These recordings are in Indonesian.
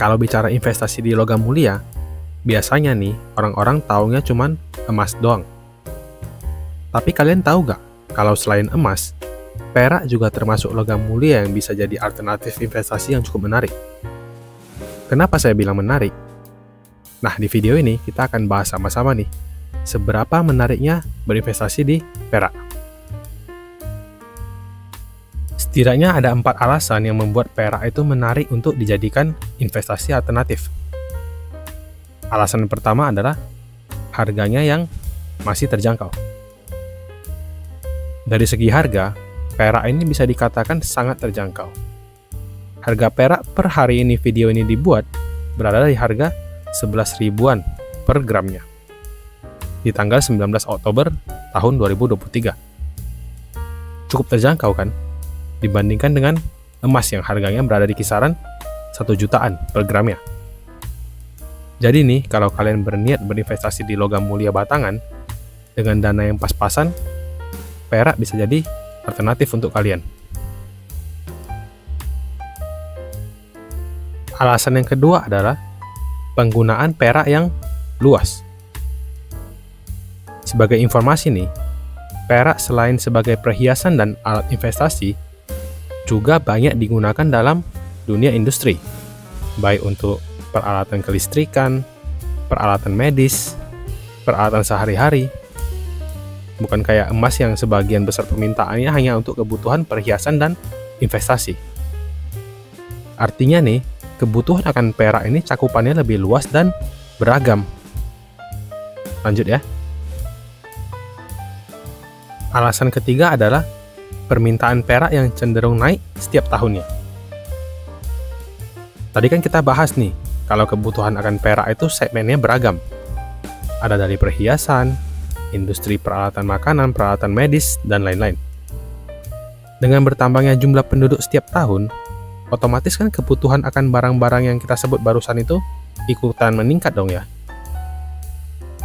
Kalau bicara investasi di logam mulia, biasanya nih orang-orang taunya cuman emas doang. Tapi kalian tahu nggak kalau selain emas, perak juga termasuk logam mulia yang bisa jadi alternatif investasi yang cukup menarik. Kenapa saya bilang menarik? Nah, di video ini kita akan bahas sama-sama nih, seberapa menariknya berinvestasi di perak. Setidaknya ada 4 alasan yang membuat perak itu menarik untuk dijadikan investasi alternatif. Alasan pertama adalah harganya yang masih terjangkau. Dari segi harga, perak ini bisa dikatakan sangat terjangkau. Harga perak per hari ini video ini dibuat berada di harga 11 ribuan per gramnya di tanggal 19 Oktober tahun 2023. Cukup terjangkau kan? Dibandingkan dengan emas yang harganya berada di kisaran 1 jutaan per gramnya. Jadi nih, kalau kalian berniat berinvestasi di logam mulia batangan dengan dana yang pas-pasan, perak bisa jadi alternatif untuk kalian. Alasan yang kedua adalah penggunaan perak yang luas. Sebagai informasi nih, perak selain sebagai perhiasan dan alat investasi, juga banyak digunakan dalam dunia industri, baik untuk peralatan kelistrikan, peralatan medis, peralatan sehari-hari. Bukan kayak emas yang sebagian besar permintaannya hanya untuk kebutuhan perhiasan dan investasi. Artinya nih, kebutuhan akan perak ini cakupannya lebih luas dan beragam. Lanjut ya. Alasan ketiga adalah permintaan perak yang cenderung naik setiap tahunnya. Tadi kan kita bahas nih, kalau kebutuhan akan perak itu segmennya beragam. Ada dari perhiasan, industri peralatan makanan, peralatan medis, dan lain-lain. Dengan bertambahnya jumlah penduduk setiap tahun, otomatis kan kebutuhan akan barang-barang yang kita sebut barusan itu ikutan meningkat dong ya.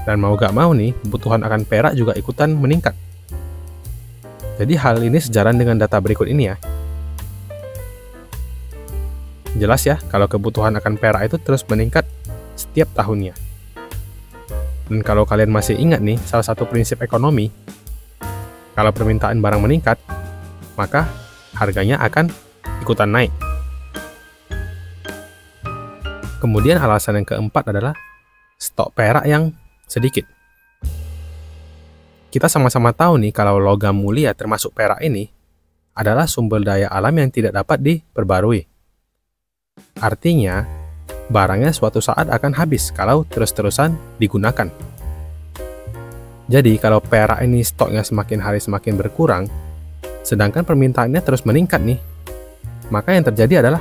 Dan mau gak mau nih, kebutuhan akan perak juga ikutan meningkat. Jadi hal ini sejalan dengan data berikut ini ya. Jelas ya, kalau kebutuhan akan perak itu terus meningkat setiap tahunnya. Dan kalau kalian masih ingat nih, salah satu prinsip ekonomi, kalau permintaan barang meningkat, maka harganya akan ikutan naik. Kemudian alasan yang keempat adalah stok perak yang sedikit. Kita sama-sama tahu nih kalau logam mulia termasuk perak ini adalah sumber daya alam yang tidak dapat diperbarui. Artinya, barangnya suatu saat akan habis kalau terus-terusan digunakan. Jadi, kalau perak ini stoknya semakin hari semakin berkurang, sedangkan permintaannya terus meningkat nih, maka yang terjadi adalah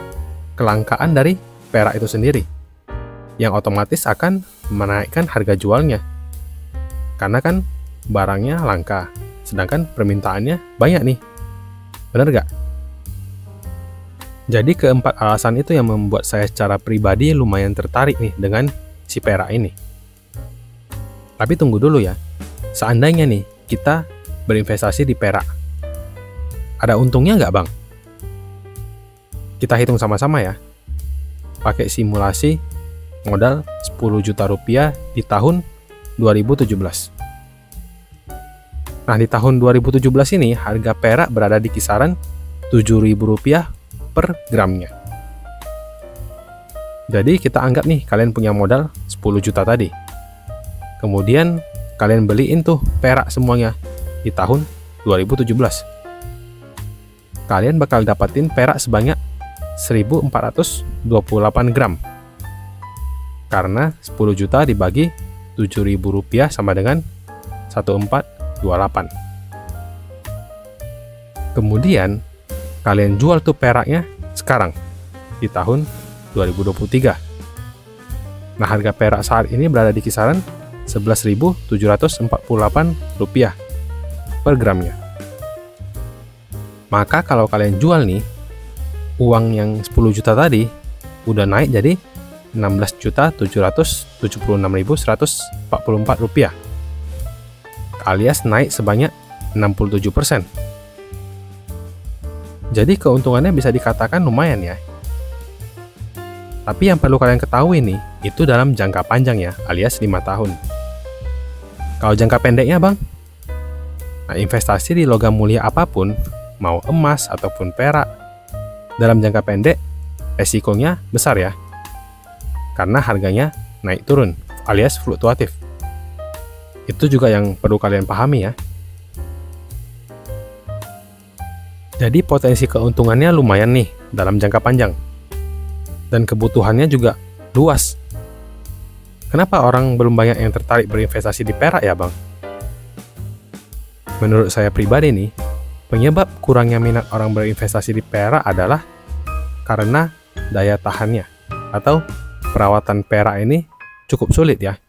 kelangkaan dari perak itu sendiri, yang otomatis akan menaikkan harga jualnya. Karena kan barangnya langka, sedangkan permintaannya banyak nih. Bener gak? Jadi keempat alasan itu yang membuat saya secara pribadi lumayan tertarik nih dengan si perak ini. Tapi tunggu dulu ya, seandainya nih kita berinvestasi di perak, ada untungnya nggak bang? Kita hitung sama-sama ya. Pakai simulasi modal 10 juta rupiah di tahun 2017. Nah, di tahun 2017 ini, harga perak berada di kisaran Rp7.000 per gramnya. Jadi, kita anggap nih, kalian punya modal 10 juta tadi. Kemudian, kalian beliin tuh perak semuanya di tahun 2017. Kalian bakal dapatin perak sebanyak 1.428 gram. Karena 10 juta dibagi Rp7.000 sama dengan 1428. Kemudian kalian jual tuh peraknya sekarang di tahun 2023. Nah, harga perak saat ini berada di kisaran Rp11.748 per gramnya. Maka kalau kalian jual nih, uang yang 10 juta tadi udah naik jadi Rp16.776.144, alias naik sebanyak 67%. Jadi keuntungannya bisa dikatakan lumayan ya. Tapi yang perlu kalian ketahui nih, itu dalam jangka panjang ya, alias 5 tahun. Kalau jangka pendeknya bang, nah investasi di logam mulia apapun, mau emas ataupun perak, dalam jangka pendek, resikonya besar ya. Karena harganya naik turun, alias fluktuatif. Itu juga yang perlu kalian pahami ya. Jadi potensi keuntungannya lumayan nih dalam jangka panjang. Dan kebutuhannya juga luas. Kenapa orang belum banyak yang tertarik berinvestasi di perak ya bang? Menurut saya pribadi nih, penyebab kurangnya minat orang berinvestasi di perak adalah karena daya tahannya atau perawatan perak ini cukup sulit ya,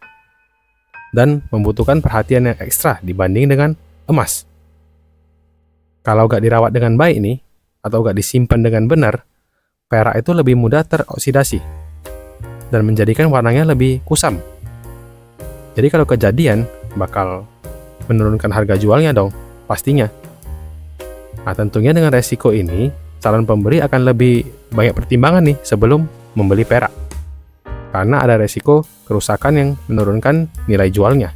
dan membutuhkan perhatian yang ekstra dibanding dengan emas. Kalau gak dirawat dengan baik nih, atau gak disimpan dengan benar, perak itu lebih mudah teroksidasi dan menjadikan warnanya lebih kusam. Jadi kalau kejadian, bakal menurunkan harga jualnya dong, pastinya. Nah tentunya dengan resiko ini, calon pembeli akan lebih banyak pertimbangan nih sebelum membeli perak. Karena ada resiko kerusakan yang menurunkan nilai jualnya.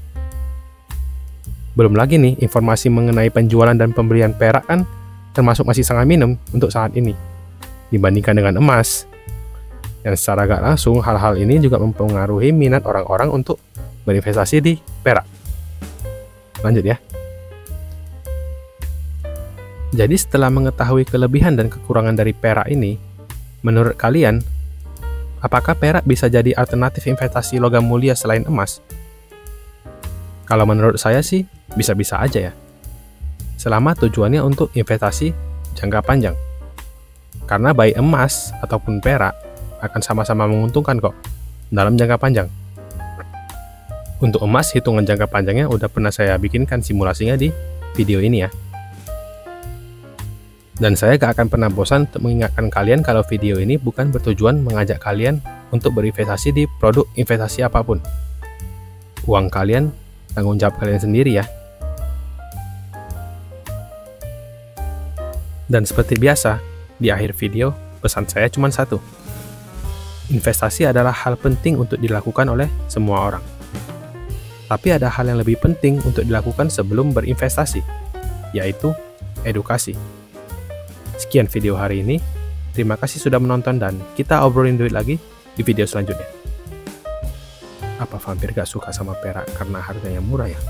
Belum lagi nih, informasi mengenai penjualan dan pembelian perak kan termasuk masih sangat minim untuk saat ini dibandingkan dengan emas. Yang secara gak langsung, hal-hal ini juga mempengaruhi minat orang-orang untuk berinvestasi di perak. Lanjut ya. Jadi setelah mengetahui kelebihan dan kekurangan dari perak ini, menurut kalian, apakah perak bisa jadi alternatif investasi logam mulia selain emas? Kalau menurut saya sih, bisa-bisa aja ya. Selama tujuannya untuk investasi jangka panjang. Karena baik emas ataupun perak akan sama-sama menguntungkan kok dalam jangka panjang. Untuk emas, hitungan jangka panjangnya udah pernah saya bikinkan simulasinya di video ini ya. Dan saya gak akan pernah bosan untuk mengingatkan kalian kalau video ini bukan bertujuan mengajak kalian untuk berinvestasi di produk investasi apapun. Uang kalian, tanggung jawab kalian sendiri ya. Dan seperti biasa, di akhir video, pesan saya cuma satu. Investasi adalah hal penting untuk dilakukan oleh semua orang. Tapi ada hal yang lebih penting untuk dilakukan sebelum berinvestasi, yaitu edukasi. Sekian video hari ini. Terima kasih sudah menonton dan kita obrolin duit lagi di video selanjutnya. Apa vampir gak suka sama perak karena harganya murah ya?